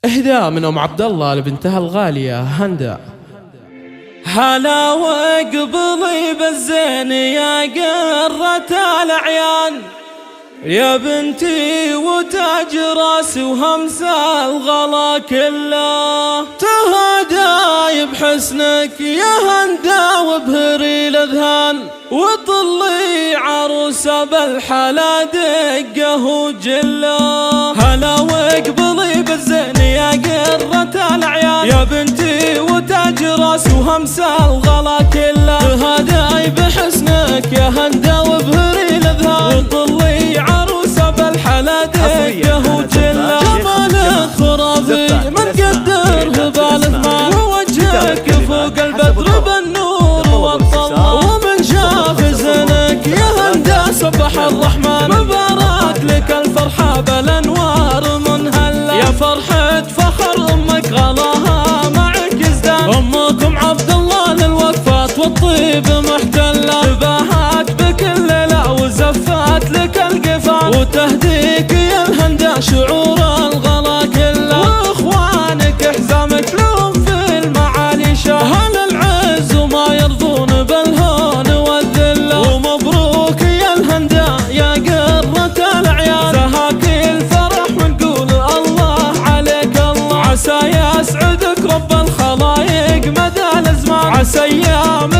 إهداء من أم عبد الله لبنتها الغالية هندا. هلا واقبلي بالزين يا قرة الأعيان، يا بنتي وتاج راسي وهمس الغلا كله، تهداي بحسنك يا هندا وبهري الاذهان، وطلي عروسه بالحلا دقه وجله. هلا واقبلي بالزين يا قرة الأعيان، يا بنتي وتاج راسي وهمس الغلا كله، تهداي بحسنك يا هندا وبهري الاذهان، وطلي عروسه بالحلا دقه وجله. جمالك خرافي من قدره بالاثمان، ووجهك فوق البدر بالنور والطلال، ومن شاف زينك يا هندا سبح الرحمن، مبارك لك الفرحة بالانوار منهلة، يا فرحة فخر امك غلاها معك ازدان، امكم عبد الله للوقفات والطيب محتلة، تباهات بكل ليلة وزفات لك القفان، وتهديك يا الهندا شعور الغلا كله، واخوانك حزامك لهم في المعالي شاهل العز وما يرضون بالهون والذله، ومبروك يا الهندا يا قرة الأعيان، زهاك الفرح ونقول الله عليك الله، عسى يسعدك رب الخلايق مدى الازمان، عسى ايام